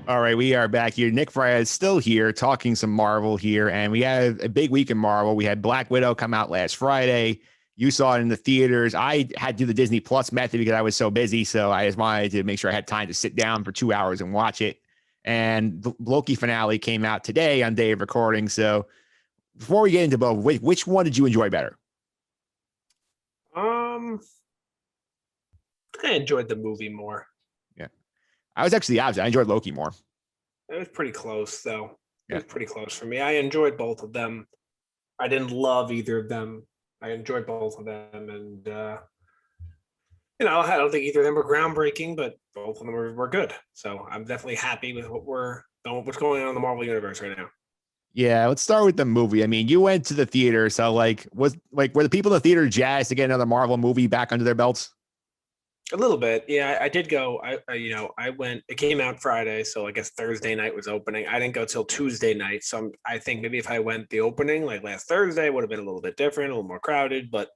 All right, we are back here. Nick Fraietta is still here talking some Marvel here, and we had a big week in Marvel. We had Black Widow come out last Friday. You saw it in the theaters. I had to do the Disney Plus method because I was so busy, so I just wanted to make sure I had time to sit down for 2 hours and watch it. And the Loki finale came out today on day of recording. So before we get into both, which one did you enjoy better? Um, I enjoyed the movie more. Yeah, I was actually the opposite. I enjoyed Loki more. It was pretty close, though. It Yeah. was pretty close for me. I enjoyed both of them. I didn't love either of them. I enjoyed both of them, and I don't think either of them were groundbreaking, but both of them were good. So I'm definitely happy with what's going on in the Marvel universe right now. Yeah, let's start with the movie. I mean, you went to the theater, so were the people in the theater jazzed to get another Marvel movie back under their belts? A little bit, yeah. I did go. I went. It came out Friday, so I guess Thursday night was opening. I didn't go till Tuesday night, so I think maybe if I went the opening like last Thursday, it would have been a little bit different, a little more crowded. But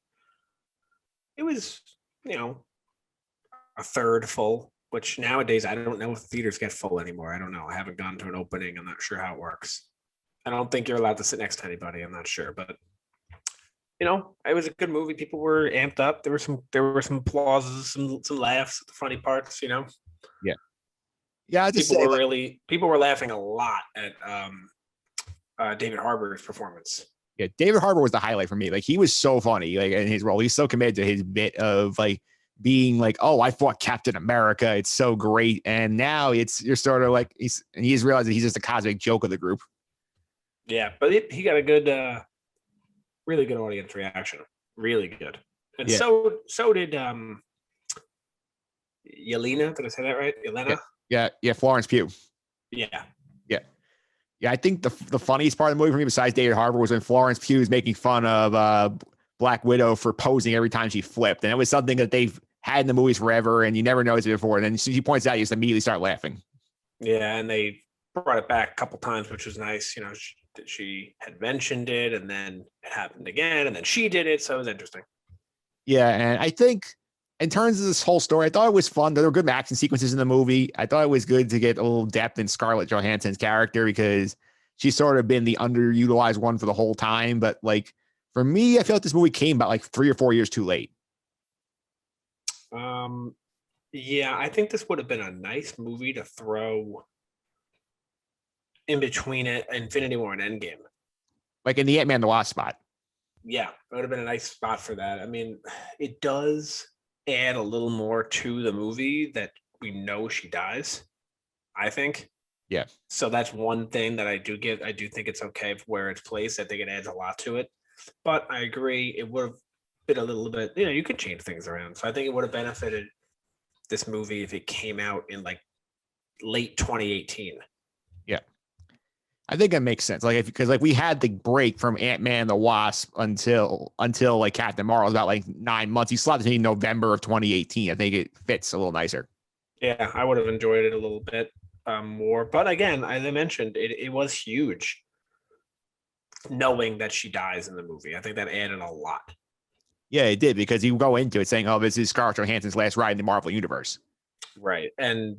it was, you know, a third full. Which nowadays I don't know if theaters get full anymore. I don't know. I haven't gone to an opening. I'm not sure how it works. I don't think you're allowed to sit next to anybody. I'm not sure, but it was a good movie. People were amped up. There were some applauses, some laughs at the funny parts. Yeah. Yeah, I just people say were really people were laughing a lot at David Harbour's performance. yeah, David Harbour was the highlight for me. Like he was so funny, like in his role. He's so committed to his bit of like being like, oh, I fought Captain America. It's so great. And now you're sort of like he's realized that he's just a cosmic joke of the group. Yeah, but he got a good, really good audience reaction. Really good, and Yeah. so did Yelena. Did I say that right? Yeah. Yelena. Yeah. Florence Pugh. Yeah. Yeah. Yeah. I think the funniest part of the movie for me, besides David Harbour, was when Florence Pugh was making fun of Black Widow for posing every time she flipped. And it was something that they've had in the movies forever, and you never noticed it before. And then as soon as she points it out, you just immediately start laughing. Yeah, and they brought it back a couple times, which was nice. She had mentioned it, and then it happened again, and then she did it, so it was interesting. Yeah, and I think in terms of this whole story, I thought it was fun. There were good action sequences in the movie. I thought it was good to get a little depth in Scarlett Johansson's character because she's sort of been the underutilized one for the whole time. But like for me, I feel like this movie came about like 3 or 4 years too late. Yeah, I think this would have been a nice movie to throw in between it, Infinity War and Endgame. Like in the Ant-Man the Wasp spot. Yeah, it would have been a nice spot for that. I mean, it does add a little more to the movie that we know she dies, I think. Yeah. So that's one thing that I do get. I do think it's okay for where it's placed. I think it adds a lot to it. But I agree, it would have been a little bit, you could change things around. So I think it would have benefited this movie if it came out in like late 2018. Yeah. I think that makes sense. Like, because like we had the break from Ant-Man and the Wasp until like Captain Marvel, about like 9 months. You slapped it in November of 2018. I think it fits a little nicer. Yeah, I would have enjoyed it a little bit more. But again, as I mentioned, it was huge knowing that she dies in the movie. I think that added a lot. Yeah, it did, because you go into it saying, oh, this is Scarlett Johansson's last ride in the Marvel Universe. Right. And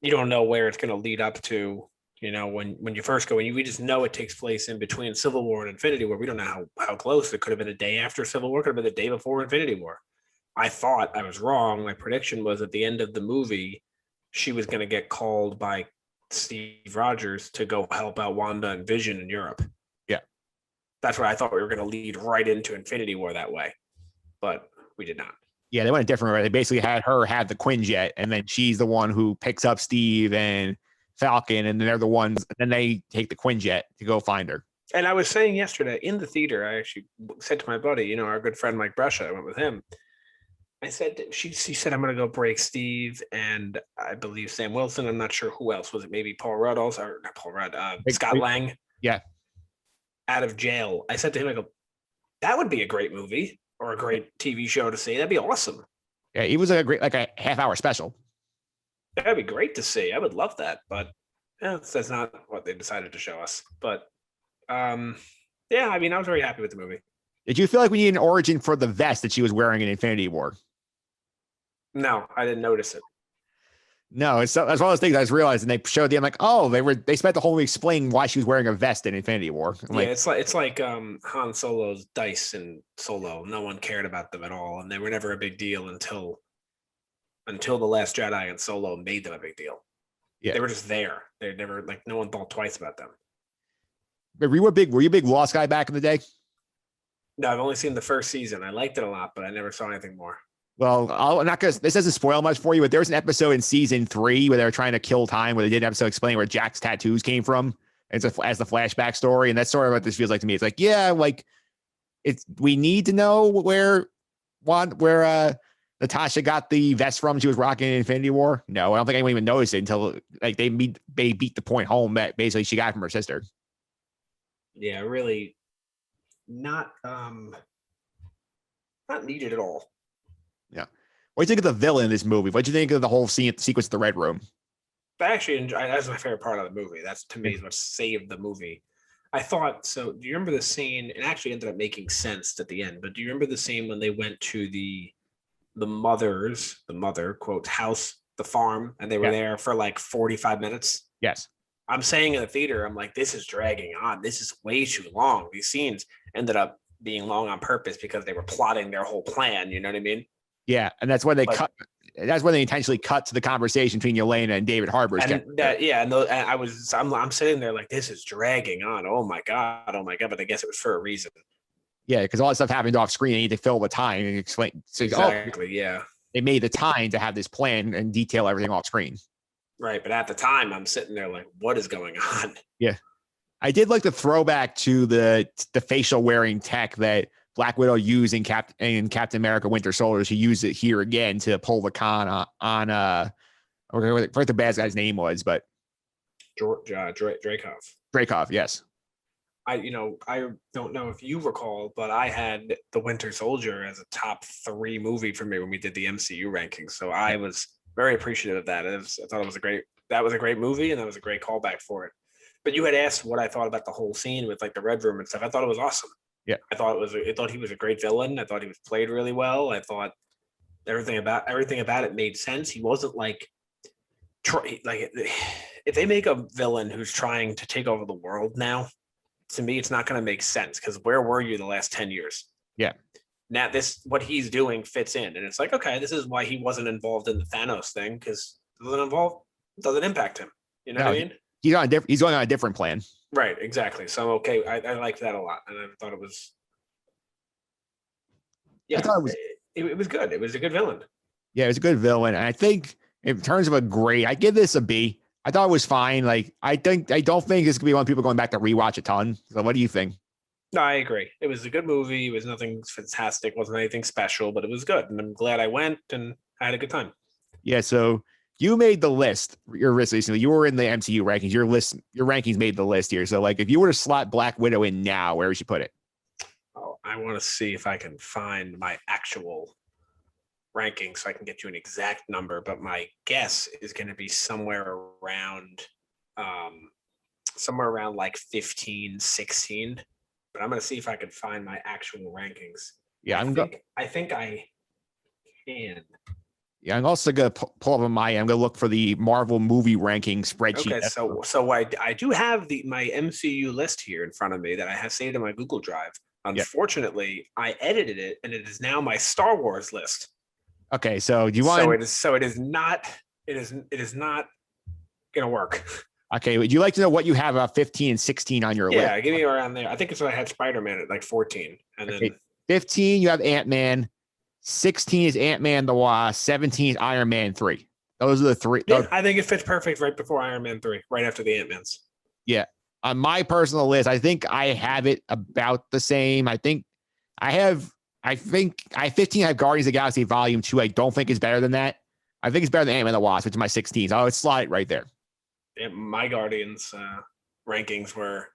you don't know where it's going to lead up to. When you first go in, we just know it takes place in between Civil War and Infinity War. We don't know how close. It could have been a day after Civil War, could have been the day before Infinity War. I thought I was wrong. My prediction was at the end of the movie, she was going to get called by Steve Rogers to go help out Wanda and Vision in Europe. Yeah. That's what I thought we were going to lead right into Infinity War that way. But we did not. Yeah, they went a different way. They basically had her have the Quinjet, and then she's the one who picks up Steve and Falcon, and they're the ones, and then they take the Quinjet to go find her. And I was saying yesterday in the theater, I actually said to my buddy, our good friend Mike Brescia, I went with him. I said, she said, I'm going to go break Steve and I believe Sam Wilson. I'm not sure who else. Was it maybe Paul Rudd also? Or not Paul Rudd, Scott Lang. Yeah. Out of jail. I said to him, I go, that would be a great movie or a great TV show to see. That'd be awesome. Yeah, it was a half-hour special. That'd be great to see. I would love that, but that's not what they decided to show us. But yeah, I mean, I was very happy with the movie. Did you feel like we need an origin for the vest that she was wearing in Infinity War? No, I didn't notice it. No, that's one of those things I just realized, and they showed the. I'm like, oh, they spent the whole movie explaining why she was wearing a vest in Infinity War. I'm Yeah, like, it's like Han Solo's dice in Solo. No one cared about them at all, and they were never a big deal until the Last Jedi and Solo made them a big deal. yeah. They were just there. They never like no one thought twice about them. But were you a big Lost guy back in the day? No, I've only seen the first season. I liked it a lot, but I never saw anything more. Well, I'm not gonna. This doesn't spoil much for you, but there was an episode in season 3 where they were trying to kill time, where they did an episode explaining where Jack's tattoos came from, as the flashback story, and that's sort of what this feels like to me. It's like, yeah, like we need to know where Natasha got the vest from she was rocking in Infinity War. No, I don't think anyone even noticed it until like they beat the point home that basically she got from her sister. Yeah, really, not needed at all. Yeah. What do you think of the villain in this movie? What do you think of the whole sequence of the Red Room? I actually enjoy. That's my favorite part of the movie. That's to me is what saved the movie. I thought so. Do you remember the scene? It actually ended up making sense at the end. But do you remember the scene when they went to the mother quote house, the farm, and they were there for like 45 minutes? Yes. I'm saying in the theater, I'm like, this is dragging on. This is way too long. These scenes ended up being long on purpose because they were plotting their whole plan. You know what I mean? Yeah, and that's when they cut. That's when they intentionally cut to the conversation between Yelena and David Harbour's character. I'm sitting there like, this is dragging on. Oh my god. But I guess it was for a reason. Yeah, because all that stuff happened off screen. They need to fill the time and explain. So, exactly. Yeah. They made the time to have this plan and detail everything off screen. Right, but at the time, I'm sitting there like, what is going on? Yeah, I did like the throwback to the facial wearing tech that Black Widow used in Captain America: Winter Soldier. She used it here again to pull the con on I forget what the bad guy's name was, but Dreykov. Dreykov, yes. I don't know if you recall, but I had The Winter Soldier as a top 3 movie for me when we did the MCU rankings. So I was very appreciative of that. I thought it was a great movie, and that was a great callback for it. But you had asked what I thought about the whole scene with like the Red Room and stuff. I thought it was awesome. Yeah, I thought he was a great villain. I thought he was played really well. I thought everything about it made sense. He wasn't like if they make a villain who's trying to take over the world now, to me, it's not going to make sense because where were you the last 10 years? Yeah. Now what he's doing fits in, and it's like, okay, this is why he wasn't involved in the Thanos thing because it doesn't impact him. You know what I mean? He's going on a different plan. Right, exactly. So okay, I liked that a lot, and I thought it was. Yeah, it was good. It was a good villain. Yeah, it was a good villain, and I think in terms of a grade, I give this a B. I thought it was fine. Like I don't think this could be one people going back to rewatch a ton. So what do you think? No, I agree. It was a good movie. It was nothing fantastic. Wasn't anything special, but it was good. And I'm glad I went and I had a good time. Yeah. So you made the list. You were in the MCU rankings. Your rankings made the list here. So like, if you were to slot Black Widow in now, where would you put it? Oh, I want to see if I can find my actual ranking so I can get you an exact number. But my guess is going to be somewhere around like 15, 16. But I'm going to see if I can find my actual rankings. Yeah, I think I can. Yeah, I'm also going to pull up on my end. I'm going to look for the Marvel movie ranking spreadsheet. Okay, so I do have my MCU list here in front of me that I have saved in my Google Drive. Unfortunately, I edited it, and it is now my Star Wars list. Okay, so do you want? So it is not going to work. Okay, would you like to know what you have 15 and 16 on your list? Yeah, give me around there. I think it's what I had Spider-Man at like 14. And then 15, you have Ant-Man. 16 is Ant-Man the Wasp. 17 is Iron Man 3. Those are the 3. Yeah, I think it fits perfect right before Iron Man 3, right after the Ant-Mans. Yeah. On my personal list, I think I have it about the same. I think I have 15. I have Guardians of the Galaxy Volume 2. I don't think it's better than that. I think it's better than Ant-Man the Wasp, which is my 16. So I would slide it right there. Yeah, my Guardians rankings were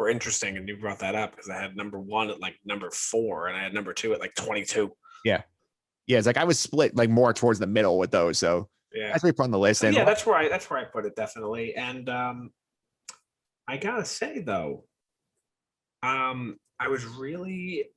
interesting, and you brought that up because I had number 1 at like number 4, and I had number 2 at like 22. Yeah, it's like I was split like more towards the middle with those. So yeah, that's where you put on the list. And yeah, that's where I put it definitely. And I gotta say though, I was really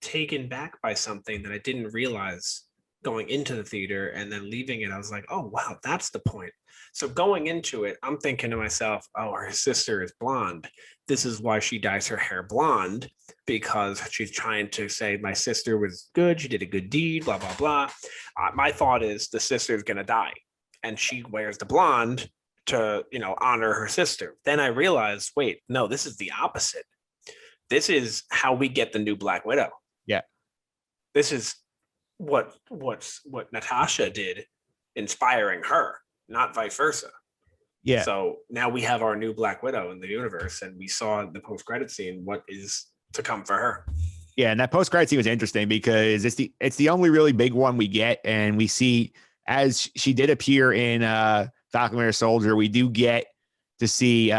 taken back by something that I didn't realize going into the theater and then leaving it, I was like, oh, wow, that's the point. So going into it, I'm thinking to myself, oh, her sister is blonde. This is why she dyes her hair blonde, because she's trying to say my sister was good. She did a good deed, blah, blah, blah. My thought is the sister is going to die and she wears the blonde to, honor her sister. Then I realized, wait, no, this is the opposite. This is how we get the new Black Widow. Yeah. This is what Natasha did, inspiring her, not vice versa. Yeah. So now we have our new Black Widow in the universe, and we saw the post-credit scene what is to come for her. Yeah, and that post-credit scene was interesting because it's the only really big one we get, and we see as she did appear in Falcon Winter Soldier, we do get to see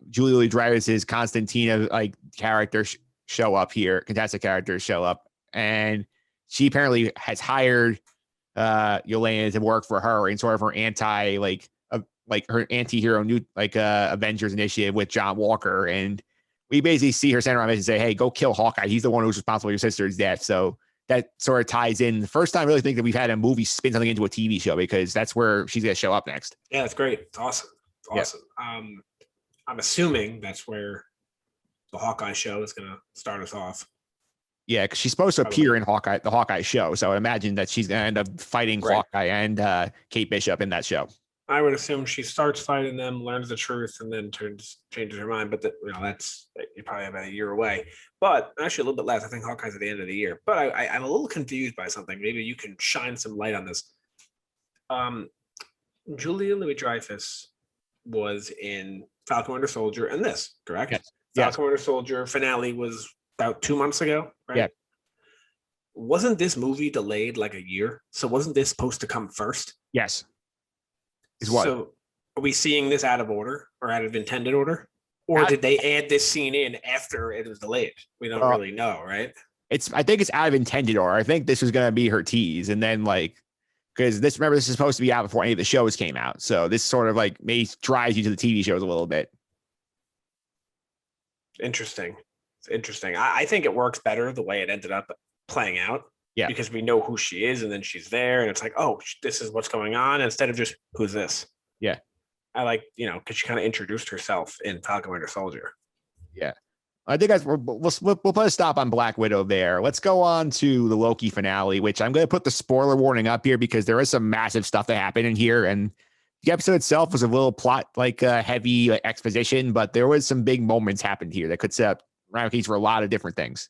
Julia Louis-Dreyfus's Constantina character show up here, contested characters show up, and she apparently has hired Yelena to work for her in sort of her her anti-hero new Avengers initiative with John Walker, and we basically see her send around and say, "Hey, go kill Hawkeye. He's the one who's responsible for your sister's death." So that sort of ties in. The first time I really think that we've had a movie spin something into a TV show, because that's where she's going to show up next. Yeah, that's great. It's awesome. It's awesome. Yeah. I'm assuming that's where the Hawkeye show is going to start us off. Yeah, because she's supposed to appear in the Hawkeye show. So I imagine that she's going to end up fighting Hawkeye and Kate Bishop in that show. I would assume she starts fighting them, learns the truth, and then changes her mind. But that's you probably have about a year away. But actually, a little bit less. I think Hawkeye's at the end of the year. But I'm a little confused by something. Maybe you can shine some light on this. Julia Louis-Dreyfus was in Falcon Winter Soldier and this, correct? Yes. Falcon Winter Soldier finale was about 2 months ago, right? Yeah. Wasn't this movie delayed like a year? So wasn't this supposed to come first? Yes. Is what? So are we seeing this out of order or out of intended order? Or did they add this scene in after it was delayed? We don't really know, right? I think it's out of intended order. I think this was going to be her tease. And then because this is supposed to be out before any of the shows came out. So this sort of may drives you to the TV shows a little bit. Interesting. It's interesting. I think it works better the way it ended up playing out. Yeah. Because we know who she is and then she's there and it's like, oh, this is what's going on instead of just who's this? Yeah. I because she kind of introduced herself in Falcon Winter Soldier. Yeah. I think we'll put a stop on Black Widow there. Let's go on to the Loki finale, which I'm going to put the spoiler warning up here because there is some massive stuff that happened in here. And the episode itself was a little plot heavy exposition, but there was some big moments happened here that could set up ramifications for a lot of different things.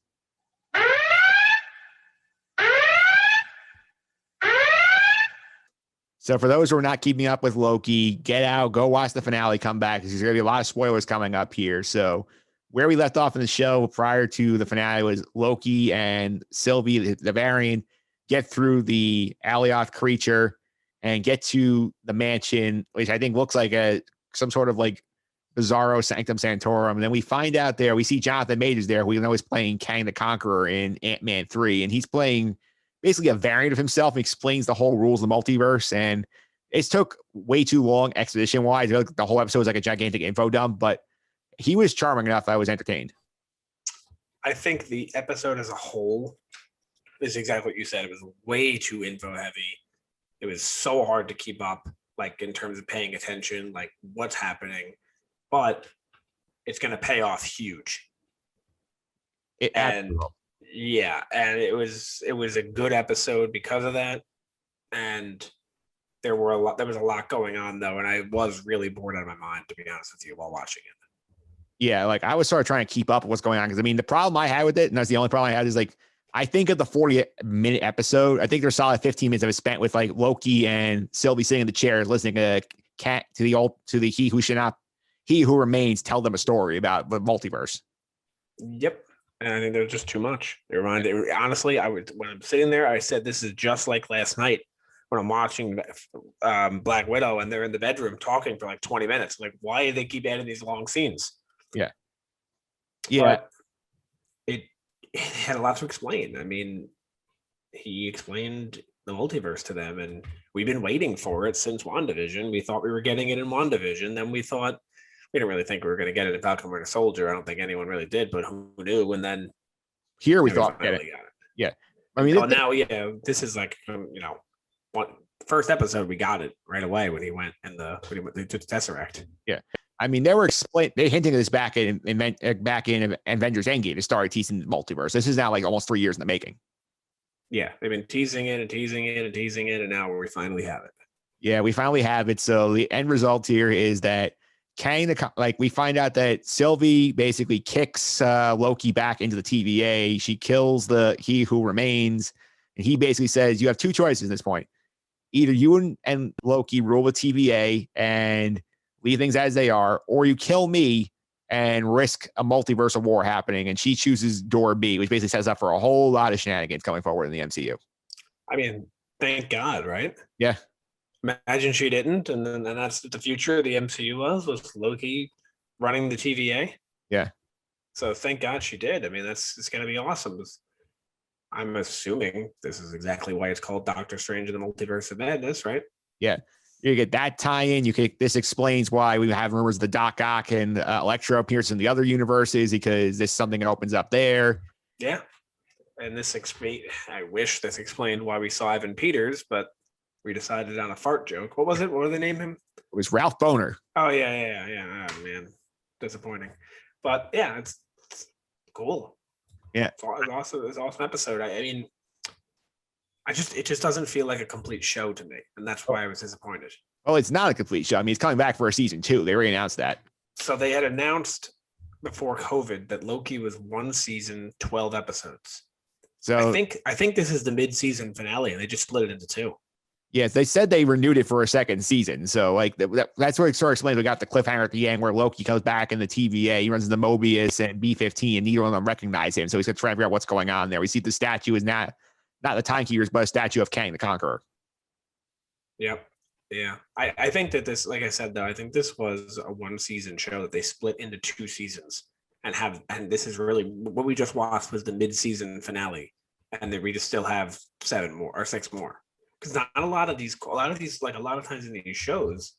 So for those who are not keeping up with Loki, get out, go watch the finale, come back, because there's going to be a lot of spoilers coming up here. So where we left off in the show prior to the finale was Loki and Sylvie, the variant, get through the Alioth creature and get to the mansion, which I think looks like some sort of Bizarro Sanctum Sanctorum. And then we find out there, we see Jonathan Majors there, who we know is playing Kang the Conqueror in Ant-Man 3. And he's playing basically a variant of himself and explains the whole rules of the multiverse. And it took way too long exposition wise. The whole episode was like a gigantic info dump, but he was charming enough. I was entertained. I think the episode as a whole is exactly what you said. It was way too info heavy. It was so hard to keep up, in terms of paying attention, what's happening, but it's going to pay off huge. Yeah, and it was a good episode because of that, and there was a lot going on though, and I was really bored out of my mind, to be honest with you, while watching it. Yeah, I was sort of trying to keep up with what's going on, because the problem I had with it, and that's the only problem I had, is I think of the 40-minute episode, I think there's solid 15 minutes of it spent with Loki and Sylvie sitting in the chairs listening to the he who remains tell them a story about the multiverse. Yep. And I think there's just too much. Honestly, when I'm sitting there, I said, this is just like last night when I'm watching Black Widow and they're in the bedroom talking for 20 minutes. Why do they keep adding these long scenes? Yeah. Yeah. But it had a lot to explain. I mean, he explained the multiverse to them, and we've been waiting for it since WandaVision. We thought we were getting it in WandaVision. Then we didn't really think we were going to get it in Falcon Winter Soldier. I don't think anyone really did, but who knew? And then here we thought, got it. Yeah. This is one first episode, we got it right away when he went to the Tesseract. Yeah. I mean, they hinting at this back in Avengers Endgame to start teasing the multiverse. This is now like almost 3 years in the making. Yeah, they've been teasing it and teasing it and teasing it, and now we finally have it. Yeah, we finally have it. So the end result here is that Kang, we find out that Sylvie basically kicks Loki back into the TVA. She kills He Who Remains, and he basically says, "You have two choices at this point: either you and Loki rule the TVA and leave things as they are, or you kill me and risk a multiversal war happening." And she chooses door B, which basically sets up for a whole lot of shenanigans coming forward in the MCU. I mean, thank God, right? Yeah. Imagine she didn't, and that's the future of the MCU was Loki running the TVA. Yeah. So thank God she did. I mean, it's going to be awesome. I'm assuming this is exactly why it's called Doctor Strange in the Multiverse of Madness, right? Yeah. You get that tie-in. This explains why we have rumors of the Doc Ock and Electro appears in the other universes, because this is something that opens up there. Yeah. And I wish this explained why we saw Evan Peters, but we decided on a fart joke. What was it? What did they name him? It was Ralph Boner. Oh, yeah. Oh, man. Disappointing. But yeah, it's cool. Yeah. It's awesome. It's an awesome episode. I mean, it just doesn't feel like a complete show to me. And that's why I was disappointed. Well, it's not a complete show. I mean, it's coming back for a season 2. They already announced that. So they had announced before COVID that Loki was 1 season, 12 episodes. So I think this is the mid-season finale, and they just split it into 2. Yes, they said they renewed it for a second season. So that's where it sort of explains. We got the cliffhanger at the end where Loki comes back in the TVA. He runs into Mobius and B-15, and neither one of them recognize him. So he's going to try and figure out what's going on there. We see the statue is not the Timekeepers, but a statue of Kang the Conqueror. Yep. Yeah. I think that this, like I said, though, I think this was a 1-season show that they split into 2 seasons and this is really what we just watched was the mid-season finale, and then we just still have 7 more or 6 more. Because not a lot of times in these shows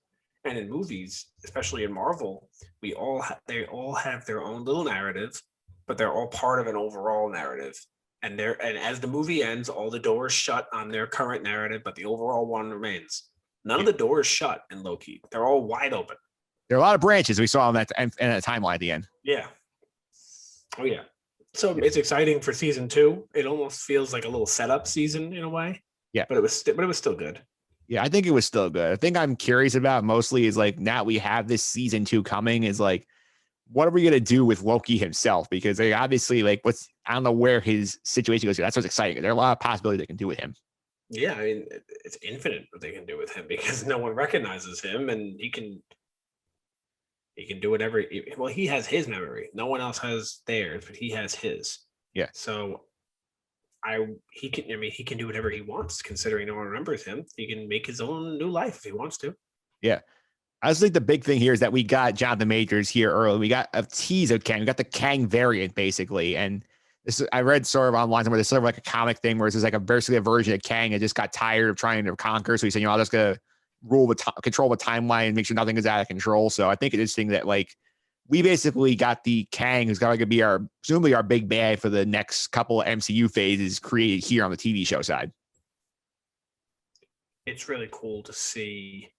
and in movies, especially in Marvel, they all have their own little narrative, but they're all part of an overall narrative. And as the movie ends, all the doors shut on their current narrative, but the overall one remains. None of the doors shut in Loki. They're all wide open. There are a lot of branches we saw in that timeline at the end. Yeah. Oh yeah. So it's exciting for season 2. It almost feels like a little setup season in a way. Yeah, but it was still good. Yeah, I think it was still good. I think I'm curious about mostly is like now we have this season 2 coming is like, what are we gonna do with Loki himself? Because they obviously I don't know where his situation goes. That's what's exciting. There are a lot of possibilities they can do with him. Yeah, I mean it's infinite what they can do with him because no one recognizes him, and he can do whatever. Well, he has his memory. No one else has theirs, but he has his. Yeah. So he can do whatever he wants, considering no one remembers him. He can make his own new life if he wants to. Yeah. I just think the big thing here is that we got Jonathan Majors here early. We got a tease of Kang. We got the Kang variant, basically. And I read sort of online somewhere there's sort of like a comic thing where it's just like basically a version of Kang that just got tired of trying to conquer. So he said, I'm just going to control the timeline and make sure nothing is out of control. So I think it's interesting that we basically got the Kang who's going to be presumably our big bad for the next couple of MCU phases created here on the TV show side. It's really cool to see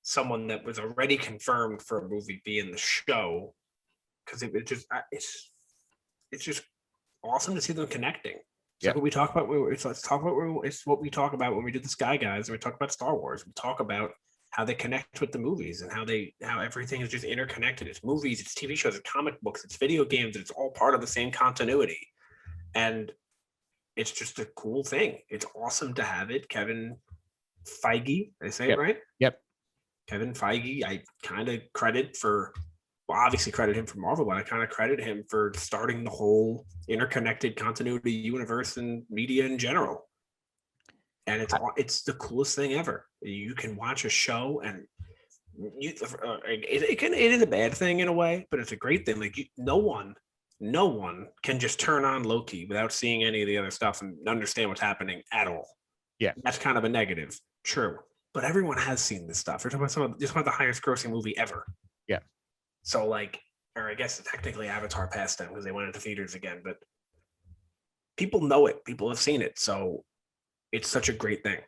someone that was already confirmed for a movie be in the show, because it's just awesome to see them connecting. So what we talk about, it's what we talk about when we do the Sky Guys, and we talk about Star Wars. We talk about how they connect with the movies and how everything is just interconnected. It's movies, it's TV shows, it's comic books, it's video games. It's all part of the same continuity. And it's just a cool thing. It's awesome to have it. Kevin Feige, did I say it right? Yep. Kevin Feige, I kind of obviously credit him for Marvel, but I kind of credit him for starting the whole interconnected continuity universe and media in general. And it's the coolest thing ever. You can watch a show, and it is a bad thing in a way, but it's a great thing. No one can just turn on Loki without seeing any of the other stuff and understand what's happening at all. Yeah, that's kind of a negative. True, but everyone has seen this stuff. We're talking about the highest grossing movie ever. Yeah. So or I guess technically Avatar passed them because they went into theaters again, but people know it. People have seen it. So it's such a great thing.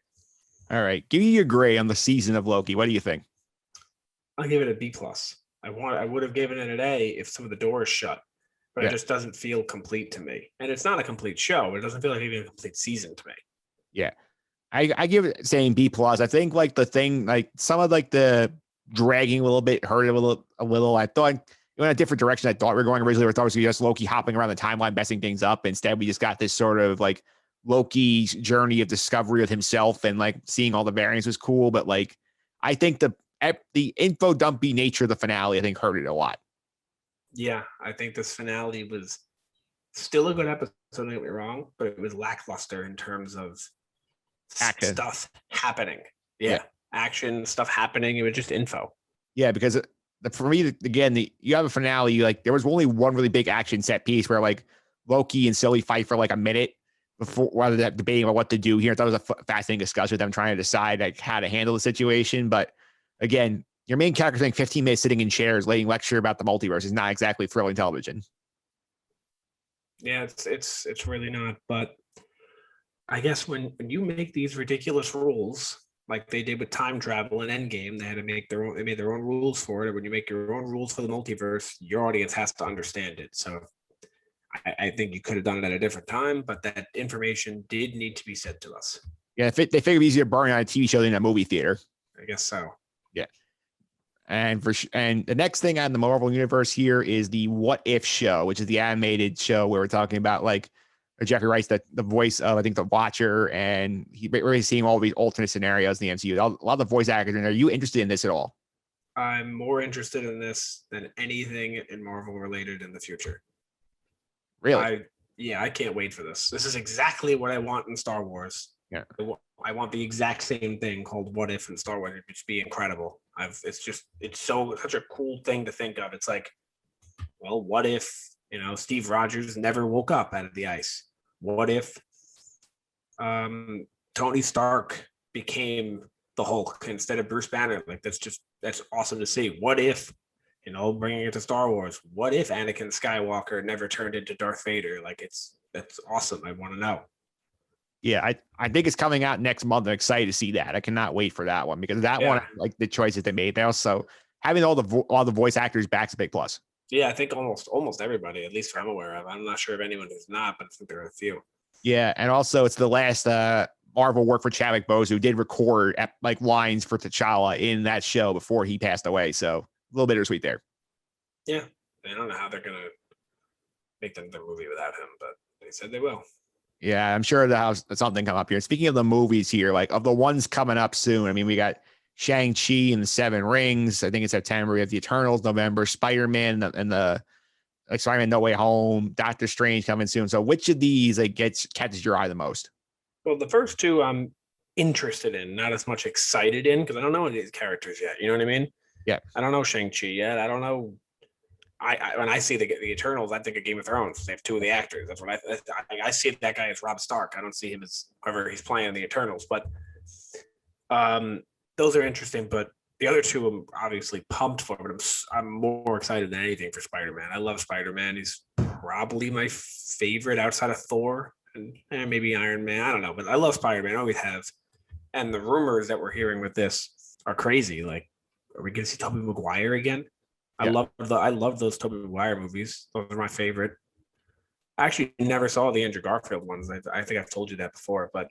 All right. Give me your grade on the season of Loki. What do you think? I'll give it a B plus. I would have given it an A if some of the doors shut, but it Yeah. just doesn't feel complete to me. And it's not a complete show. It doesn't feel like even a complete season to me. Yeah. I give it saying B plus. I think like the thing, like some of like the dragging a little bit hurt it a little. I thought it went a different direction. I thought we were going originally. I thought it was just Loki hopping around the timeline, messing things up. Instead, we just got this sort of like Loki's journey of discovery of himself and like seeing all the variants was cool. But like, I think the info dumpy nature of the finale, I think hurt it a lot. Yeah, I think this finale was still a good episode, don't get me wrong, but it was lackluster in terms of Acting. stuff happening. Yeah. Yeah. Action, stuff happening. It was just info. Yeah, because for me, again, you have a finale. Like there was only one really big action set piece where like Loki and Silly fight for like a minute before rather than debating about what to do here. I thought it was a fascinating discussion with them trying to decide like how to handle the situation. But again, your main character spending 15 minutes sitting in chairs, laying lecture about the multiverse is not exactly thrilling television. Yeah, it's really not. But I guess when you make these ridiculous rules, like they did with time travel and Endgame, they had to make their own. They made their own rules for it. And when you make your own rules for the multiverse, your audience has to understand it. So I think you could have done it at a different time, but that information did need to be said to us. Yeah, they figure it's easier burning on a TV show than a movie theater. I guess so. Yeah. And the next thing on the Marvel universe here is the What If show, which is the animated show where we're talking about like Jeffrey Wright's the voice of I think the Watcher, and he really seeing all these alternate scenarios in the MCU. A lot of the voice actors in there. Are you interested in this at all? I'm more interested in this than anything in Marvel related in the future. Really? I can't wait for this. This is exactly what I want in Star Wars. Yeah. I want the exact same thing called What If in Star Wars. It would just be incredible. It's such a cool thing to think of. It's like, well, what if, Steve Rogers never woke up out of the ice? What if Tony Stark became the Hulk instead of Bruce Banner? Like that's awesome to see. What if, bringing it to Star Wars, what if Anakin Skywalker never turned into Darth Vader? Like that's awesome. I want to know. Yeah, I think it's coming out next month. I'm excited to see that. I cannot wait for that one because that one, like the choices they made. They also having all the voice actors back is a big plus. Yeah, I think almost everybody, at least I'm aware of. I'm not sure of anyone who's not, but I think there are a few. Yeah, and also it's the last Marvel work for Chadwick Boseman, who did record like lines for T'Challa in that show before he passed away. So a little bittersweet there. Yeah, I don't know how they're gonna make the movie without him, but they said they will. Yeah, I'm sure that something come up here. Speaking of the movies here, like of the ones coming up soon, I mean, we got Shang-Chi and the Seven Rings. I think in September. We have the Eternals, November, Spider-Man and the like Spider-Man No Way Home, Doctor Strange coming soon. So which of these like catches your eye the most? Well, the first two I'm interested in, not as much excited in, because I don't know any of these characters yet. You know what I mean? Yeah. I don't know Shang-Chi yet. I don't know. When I see the Eternals, I think of Game of Thrones. They have two of the actors. That's what I see that guy as Rob Stark. I don't see him as whoever he's playing in the Eternals. But those are interesting. But the other two, I'm obviously pumped for. But I'm more excited than anything for Spider-Man. I love Spider-Man. He's probably my favorite outside of Thor and maybe Iron Man. I don't know, but I love Spider-Man. I always have. And the rumors that we're hearing with this are crazy. Like, are we going to see Tobey Maguire again? Yeah. I love those Tobey Maguire movies. Those are my favorite. I actually never saw the Andrew Garfield ones. I think I've told you that before, but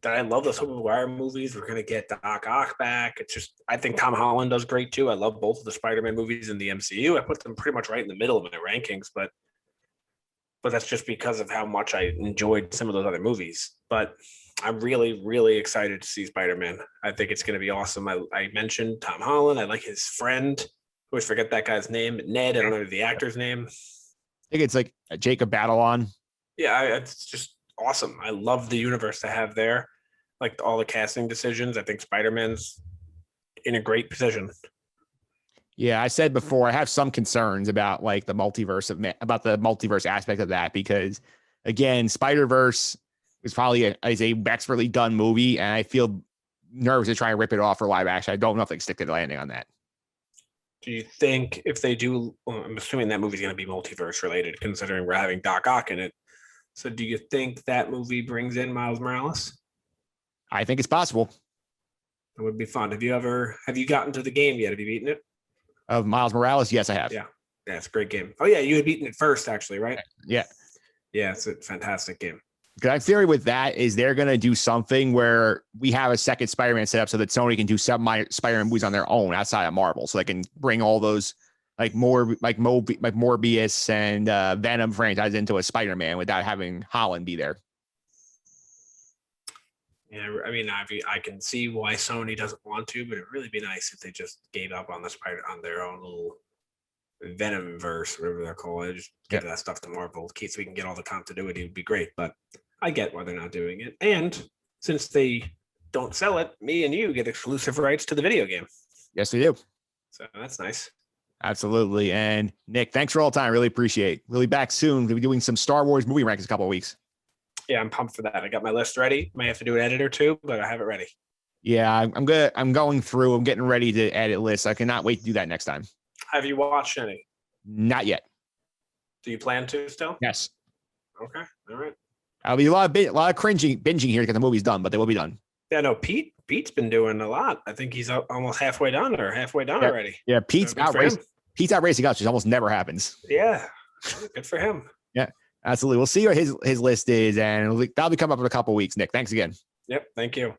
I love those Tobey Maguire movies. We're gonna get Doc Ock back. It's just I think Tom Holland does great too. I love both of the Spider-Man movies in the MCU. I put them pretty much right in the middle of my rankings, but that's just because of how much I enjoyed some of those other movies. But I'm really, really excited to see Spider-Man. I think it's going to be awesome. I mentioned Tom Holland. I like his friend. I always forget that guy's name. Ned, I don't know the actor's name. I think it's like Jacob Batalon. Yeah, it's just awesome. I love the universe to have there. Like all the casting decisions. I think Spider-Man's in a great position. Yeah, I said before, I have some concerns about like the multiverse aspect of that because, again, Spider-Verse is probably a expertly done movie, and I feel nervous to try and rip it off for live action. I don't know if they can stick to the landing on that. Do you think if they do, I'm assuming that movie's going to be multiverse related, considering we're having Doc Ock in it. So do you think that movie brings in Miles Morales? I think it's possible. It would be fun. Have you gotten to the game yet? Have you beaten it? Of Miles Morales, yes, I have. Yeah. Yeah, it's a great game. Oh yeah, you had beaten it first, actually, right? Yeah. Yeah, it's a fantastic game. My theory with that is they're going to do something where we have a second Spider-Man set up so that Sony can do some Spider-Man movies on their own outside of Marvel. So they can bring all those Morbius and Venom franchise into a Spider-Man without having Holland be there. Yeah, I mean, I can see why Sony doesn't want to, but it'd really be nice if they just gave up on on their own little Venom verse, whatever they're called it. Just give that stuff to Marvel, so we can get all the continuity. Would be great, but I get why they're not doing it. And since they don't sell it, me and you get exclusive rights to the video game. Yes, we do. So that's nice. Absolutely. And Nick, thanks for all the time. I really appreciate it. We'll be back soon. We'll be doing some Star Wars movie rankings in a couple of weeks. Yeah, I'm pumped for that. I got my list ready. Might have to do an edit or two, but I have it ready. Yeah, I'm good. I'm going through. I'm getting ready to edit lists. I cannot wait to do that next time. Have you watched any? Not yet. Do you plan to still? Yes. Okay. All right. I'll be a lot of binging here because the movie's done, but they will be done. Yeah, no, Pete's been doing a lot. I think he's almost halfway done already. Yeah, Pete's outracing us, which almost never happens. Yeah. Good for him. Yeah, absolutely. We'll see what his list is, and that'll be coming up in a couple of weeks. Nick, thanks again. Yep. Thank you.